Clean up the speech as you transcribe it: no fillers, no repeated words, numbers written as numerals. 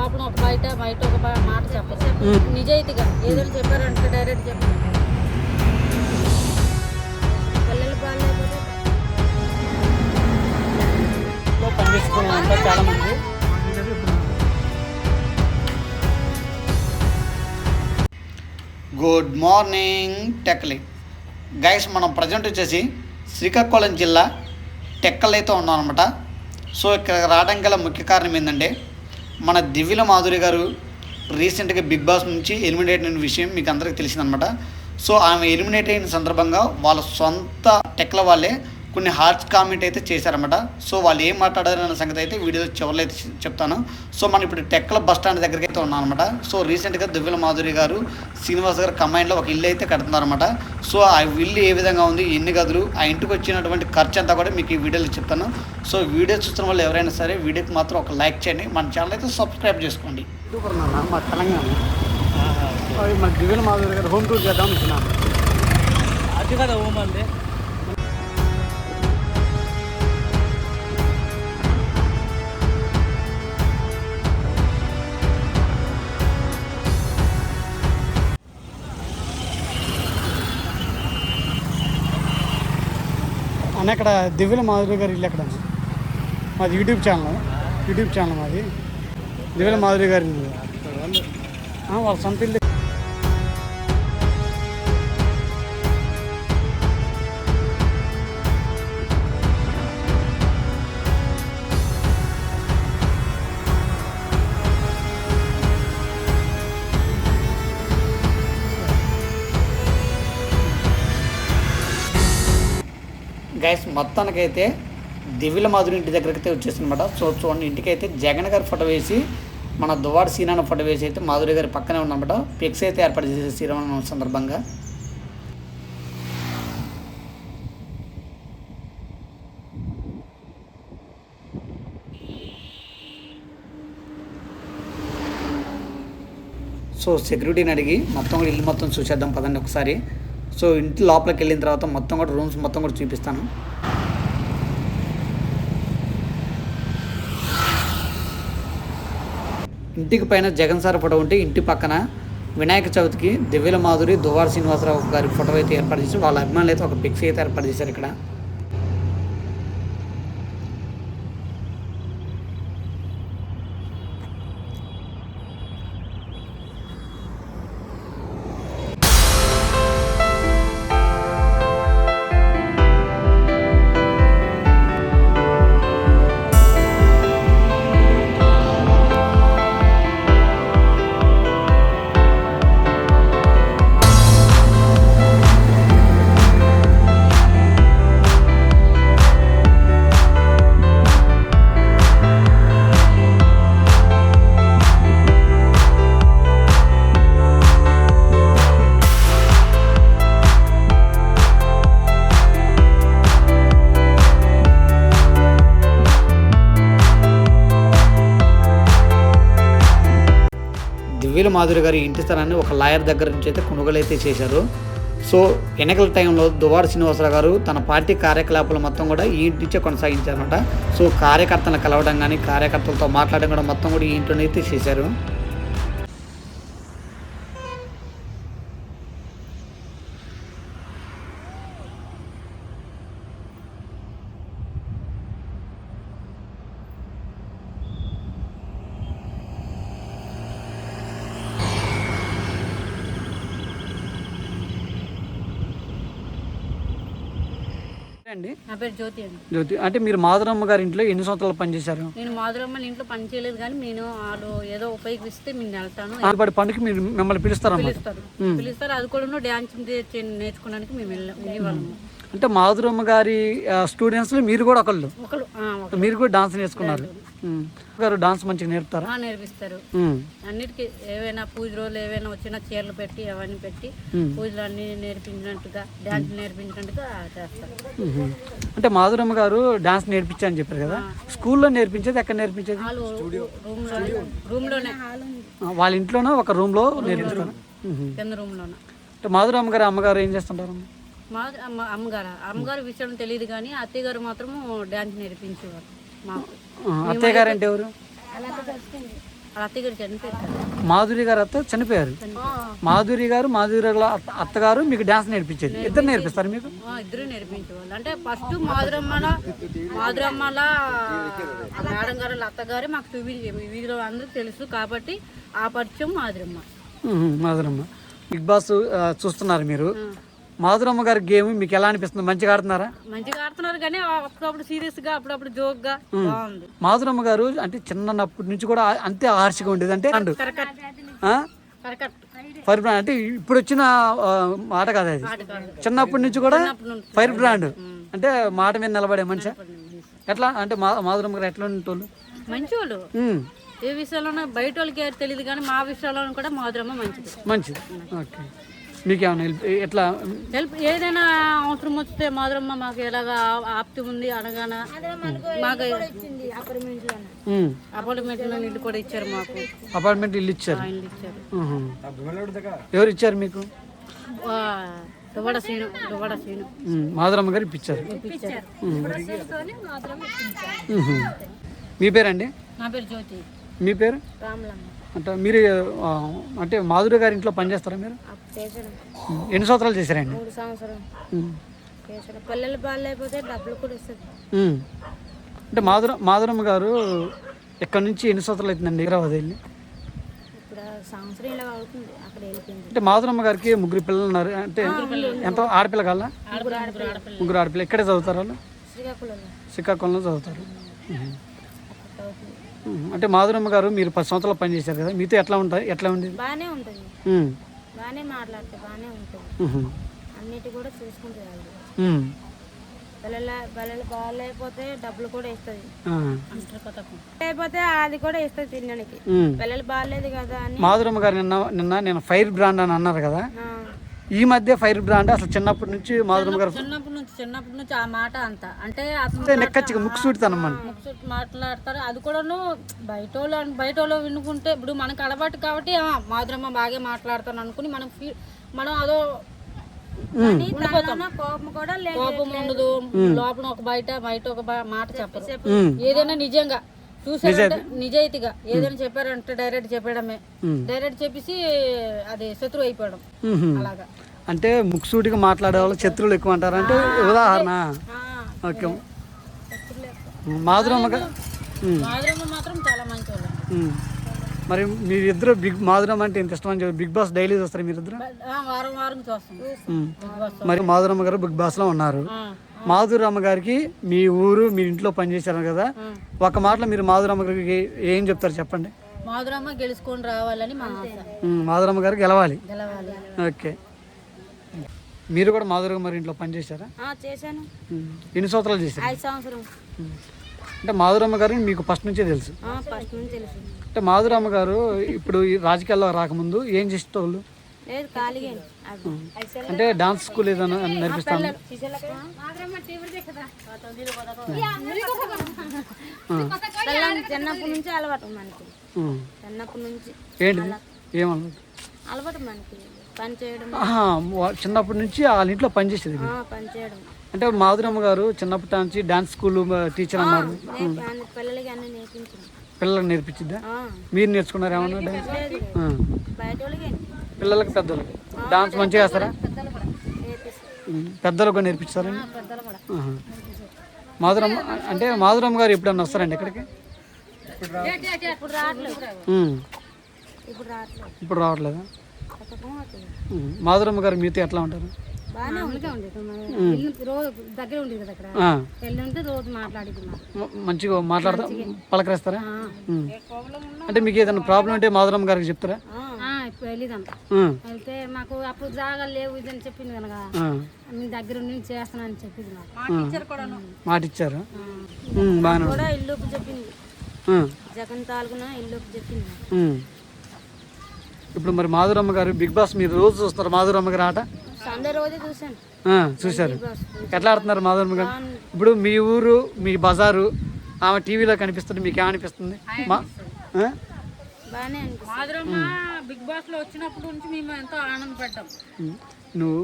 లోపల ఒక బయట ఒక మాట చెప్పారు. నిజాయితీగా ఏదైనా చెప్పారంటే డైరెక్ట్ చెప్పారు. పిల్లలు బాగాలేకపోతే పనిచేసుకునే చాలా మంది. Good morning Tekkali guys. మనం ప్రజెంట్ వచ్చేసి శ్రీకాకుళం జిల్లా టెక్కల్ అయితే ఉన్నాం అనమాట. సో ఇక్కడ రావడానికి గల ముఖ్య కారణం ఏంటంటే మన దివ్యల మాధురి గారు రీసెంట్గా బిగ్ బాస్ నుంచి ఎలిమినేట్ అయిన విషయం మీకు అందరికీ తెలిసిందనమాట. సో ఆమె ఎలిమినేట్ అయిన సందర్భంగా వాళ్ళ సొంత టెక్కల వాళ్ళే కొన్ని హార్ట్ కామెంట్ అయితే చేశారన్నమాట. సో వాళ్ళు ఏం మాట్లాడారన్న సంగతి అయితే వీడియో చివరిలో అయితే చెప్తాను. సో మనం ఇప్పుడు టెక్కల బస్ స్టాండ్ దగ్గరికి అయితే ఉన్నాం అనమాట. సో రీసెంట్గా దివ్యల మాధురి గారు శ్రీనివాస్ గారు కంబైన్లో ఒక ఇల్లు అయితే కడుతున్నారన్నమాట. సో ఆ ఇల్లు ఏ విధంగా ఉంది, ఎన్ని గదులు, ఆ ఇంటికి వచ్చినటువంటి ఖర్చు అంతా కూడా మీకు ఈ వీడియోలో చెప్తాను. సో వీడియో చూస్తున్న వాళ్ళు ఎవరైనా సరే వీడియోకి మాత్రం ఒక లైక్ చేయండి, మన ఛానల్ అయితే సబ్స్క్రైబ్ చేసుకోండి. మా తెలంగాణ మన దివ్యల మాధురి గారు హోమ్ టూర్ చేద్దాం అనుకున్నాను. అది కదా హోమ్ అండి. అన్న ఇక్కడ దివ్యల మాధురి గారు ఇల్లు ఎక్కడ? మాది యూట్యూబ్ ఛానల్ మాది దివ్యల మాధురి గారి ఇల్లు. వాళ్ళ సొంత ఇల్లు. గైస్ మొత్తానికైతే దివ్యల మాధురి ఇంటి దగ్గరికి అయితే వచ్చేసిందన్నమాట. సో చూడండి, ఇంటికైతే జగన్ గారి ఫోటో వేసి మన దువ్వాడ సీనాన్న ఫోటో వేసి అయితే మాధురి గారి పక్కనే ఉన్నమాట. పిక్స్ అయితే ఏర్పాటు చేసే శ్రీరామనవమి సందర్భంగా. సో సెక్యూరిటీని అడిగి మొత్తం కూడా ఇల్లు మొత్తం చూసేద్దాం పదండి ఒకసారి. సో ఇంటి లోపలికి వెళ్ళిన తర్వాత మొత్తం కూడా రూమ్స్ మొత్తం కూడా చూపిస్తాను. ఇంటికి పైన జగన్ సార్ ఫోటో ఉంటే ఇంటి పక్కన వినాయక చవితికి దివ్యల మాధురి దువ్వాడ శ్రీనివాసరావు గారి ఫోటో అయితే ఏర్పాటు చేసి వాళ్ళ అభిమానులు అయితే ఒక పిక్స్ అయితే ఏర్పాటు చేశారు ఇక్కడ. దివ్యల మాధురి గారి ఇంటి స్థలాన్ని ఒక లాయర్ దగ్గర నుంచి అయితే కొనుగోలు అయితే చేశారు. సో ఎన్నికల టైంలో దువ్వాడ శ్రీనివాసరావు గారు తన పార్టీ కార్యకలాపాలు మొత్తం కూడా ఈ ఇంటి నుంచే కొనసాగించారన్నమాట. సో కార్యకర్తలను కలవడం కానీ కార్యకర్తలతో మాట్లాడడం కూడా మొత్తం కూడా ఈ ఇంట్లోనే అయితే చేశారు. అండి నా పేరు జ్యోతి అండి. జ్యోతి అంటే మీరు మాధురమ్మ గారి ఇంట్లో ఎన్ని సంవత్సరాలు పనిచేశారు? నేను మాధురమ్మ ఇంట్లో పని చేయలేదు, కానీ నేను వాళ్ళు ఏదో ఉపయోగిస్తే నేను వెళ్తాను. ఆడపడి పండుగ మీరు మిమ్మల్ని పిలుస్తారు. అది కూడా డాన్స్ నేర్చుకోవడానికి మేము వెళ్ళేవాళ్ళము. అంటే మాధురమ్మ గారి స్టూడెంట్స్ మీరు కూడా ఒకళ్ళు, మీరు కూడా డాన్స్ నేర్చుకున్నారు. గారు డాన్స్ మంచిగా నేర్పుతారా? నేర్పిస్తారు. అన్నిటికీ ఏవైనా పూజ రోజులు ఏవైనా వచ్చినా చీరలు పెట్టి అవన్నీ పెట్టి పూజలు అన్ని నేర్పించినట్టుగా డాన్స్ నేర్పించినట్టుగా చేస్తారు. అంటే మాధురమ్మ గారు డాన్స్ నేర్పించని చెప్పారు కదా, స్కూల్లో నేర్పించేది ఎక్కడ నేర్పించేది? రూమ్ లోనే, వాళ్ళ ఇంట్లోనే ఒక రూమ్ లో నేర్పిస్తారు. కింద రూమ్ లోనే. అంటే మాధురమ్మ గారు అమ్మగారు ఏం చేస్తుంటారు? అమ్మగారు విషయం తెలియదు, కానీ అత్తయ్య గారు మాత్రము డాన్స్ నేర్పించేవారు. అత్తయ్య గారు అంటే ఎవరు? వాళ్ళ అత్తగారు చనిపోయారు. మాధురి గారు అత్త చనిపోయారు. మాధురి గారు అత్తగారు మీకు డ్యాన్స్ నేర్పించేది. ఇద్దరు నేర్పిస్తారు మీకు? ఇద్దరు నేర్పించేవాళ్ళు. అంటే ఫస్ట్ మాధురమ్మల మేడం గారు అత్తగారు మాకు వీధిలో అందరూ తెలుసు కాబట్టి ఆ పరిచయం మాధురమ్మ. మాధురమ్మ బిగ్ బాస్ చూస్తున్నారు మీరు. మాధురమ్మ గారి గేమ్ మీకు ఎలా అనిపిస్తుంది? మంచిగా ఆడుతున్నారా? మంచిగా ఆడుతున్నారు కానీ అప్పుడప్పుడు సీరియస్ గా అప్పుడప్పుడు జోక్ గా బాగుంది. మాధురమ్మ గారు అంటే చిన్నప్పటి నుంచి కూడా అంతే ఆర్చిగా ఉండేది. అంటే ఫైర్ బ్రాండ్ అంటే ఇప్పుడు వచ్చిన మాట కాదు అది. చిన్నప్పటి నుంచి కూడా ఫైర్ బ్రాండ్ అంటే మాట మీద నిలబడే మనిషి. ఎట్లా అంటే మాధురమ్మ గారు ఎట్లా ఉండేటోళ్ళు? మంచివాళ్ళు. ఏ విషయాల్లోనూ బయట వాళ్ళకి తెలియదు కానీ మా విషయాల్లో కూడా మాధురమ్మ మంచిది. ఓకే. మీకేమన్నా ఎట్లా హెల్ప్ ఏదైనా అవసరం వస్తే మాధురమ్మ మాకు ఎలాగా ఆప్తి ఉంది అనగానే మాకు అపార్ట్మెంట్ ఇల్లు కూడా ఇచ్చారు. మాకు అపార్ట్మెంట్ ఇల్లు ఇచ్చారు. ఎవరు ఇచ్చారు మీకు? దువ్వడ సీను మాధురమ్మ గారు ఇప్పించారు. మీ పేరండి? నా పేరు జ్యోతి. మీ పేరు? రామలమ్మ. అంటే మీరు అంటే మాధురి గారి ఇంట్లో పనిచేస్తారా మీరు? ఎన్ని సంవత్సరాలు చేశారండి? 3 సంవత్సరాలు. పిల్లలు బాగాలేకపోతే డబ్బులు కూడా ఇస్తుంది. అంటే మాధురమ్మ గారు ఇక్కడ నుంచి ఎన్ని సంవత్సరాలు అవుతుందండి హైదరాబాద్ వెళ్ళి? ఇప్పుడు సంవత్సరం ఇలా అవుతుంది. అక్కడ వెళ్ళిపోయింది. అంటే మాధురమ్మ గారికి 3 పిల్లలు ఉన్నారు. అంటే ఎంత ఆడపిల్ల కాదా? 3 ఆడపిల్ల. ఇక్కడే చదువుతారు వాళ్ళు? శ్రీకాకుళంలో చదువుతారు. అంటే మాధురమ్మ గారు మీరు 10 సంవత్సరాలు పనిచేశారు కదా, మీతో ఎట్లా ఉండేది? బాగానే ఉంటుంది. బాగానే మాట్లాడితే బాగానే ఉంటుంది. అన్నిటి కూడా చూసుకుంటుంది. పిల్లలు బాగాలేకపోతే డబ్బులు కూడా ఇస్తుంది. లేకపోతే అది కూడా ఇస్తుంది తినడానికి. పిల్లలు బాగాలేదు కదా అని. మాధురమ్మ గారు నిన్న నేను ఫైర్ బ్రాండ్ అని అన్నారు కదా, ఈ మధ్య ఫైర్ బ్రాండ్ అసలు చిన్నప్పటి నుంచి మాధురమ్మ గారు చిన్నప్పటి నుంచి ఆ మాట అంత అంటే నెక్కచ్చిగా ముక్కుసూటితనం మాట్లాడతారు. అది కూడాను బయట వాళ్ళు వినుకుంటే ఇప్పుడు మనకు అలవాటు కాబట్టి మాధురమ్మ బాగా మాట్లాడతాను అనుకుని మనం అదో కోపం ఉండదు. లోపల ఒక బయట ఒక మాట చెప్పరు. ఏదైనా నిజంగా చూసారంటే నిజాయితీగా ఏదైనా చెప్పారంటే డైరెక్ట్ చెప్పడమే. డైరెక్ట్ చెప్పేసి అది శత్రువు అయిపోవడం అలాగా. అంటే ముక్కుసూటిగా మాట్లాడే వాళ్ళు శత్రువులు ఎక్కువ అంటారు అంటే ఉదాహరణ. ఓకే. మాధురమ్మ మాత్రం చాలా మంచి వాళ్ళు. మరి మీరిద్దరు మాధురమ్మ అంటే ఎంత ఇష్టం అని చెప్పి బిగ్ బాస్ డైలీ చూస్తారు మీరిద్దరు? వారం చూస్తాం. మరి మాధురమ్మ గారు బిగ్ బాస్ లో ఉన్నారు. మాధురమ్మ గారికి మీ ఊరు మీ ఇంట్లో పనిచేశారు కదా, ఒక మాటలో మీరు మాధురమ్మ గారికి ఏం చెప్తారు చెప్పండి? మాధురమ్మ గెలుచుకొని రావాలని మా ఆశ. మాధురమ్మ గారు గెలవాలి. ఓకే. మీరు కూడా మాధురమ్మ గారి ఇంట్లో పనిచేశారా? చేశాను. ఎన్ని సంవత్సరాలు చేశారు? 5 సంవత్సరం. అంటే మాధురమ్మ గారు మీకు ఫస్ట్ నుంచే తెలుసు? అంటే మాధురమ్మ గారు ఇప్పుడు ఈ రాజకీయాల్లో రాకముందు ఏం చేసేటోళ్ళు? అంటే డాన్స్ స్కూల్ ఏదైనా నేర్పిస్తాను? చిన్నప్పటి నుంచి అలవాటు మనకి. చిన్నప్పటి నుంచి ఏంటి ఏమన్నా అలవాటు మనకి పని చేయడం. చిన్నప్పటి నుంచి వాళ్ళ ఇంట్లో పనిచేసేది. అంటే మాధురమ్మ గారు చిన్నప్పటి నుంచి డాన్స్ స్కూల్ టీచర్ అన్నారు. పిల్లలకు నేర్పించిద్దా? మీరు నేర్చుకున్నారు ఏమన్నా డాన్స్? పిల్లలకి పెద్దలకి డాన్స్ మంచిగా వేస్తారా? పెద్దలకు కూడా నేర్పిస్తారండి. మాధురమ్మ అంటే మాధురమ్మ గారు ఎప్పుడన్నా వస్తారండి ఇక్కడికి? ఇప్పుడు రావట్లేదా? మాధురమ్మ గారు మీతో ఎట్లా ఉంటారు? మంచిగా మాట్లాడతా పలకరిస్తారా? అంటే మీకు ఏదైనా ప్రాబ్లం అంటే మాధురమ్మ గారికి చెప్తారా? వెళ్తే మాకు అప్పుడు జాగాలు లేవు ఇదని చెప్పింది కనుక మీ దగ్గర నుంచి చేస్తానని చెప్పింది. మాట ఇచ్చారు. కూడా ఇల్లుకు చెప్పింది. జగన్ తాలూకున ఇల్లుకు చెప్పింది. ఇప్పుడు మరి మాధురమ్మ గారు బిగ్ బాస్ మీరు రోజు చూస్తున్నారు మాధురమ్మ గారు ఆట? సండే రోజే చూసాను. చూశారు. ఎట్లా ఆడుతున్నారు మాధురమ్మ గారు? ఇప్పుడు మీ ఊరు మీ బజారు ఆమె టీవీలో కనిపిస్తుంది, మీకు ఏమనిపిస్తుంది? మాధురమ్మ బిగ్ బాస్ లో వచ్చినప్పటి నుంచి మేము ఎంతో ఆనందపడ్డాం. నువ్వు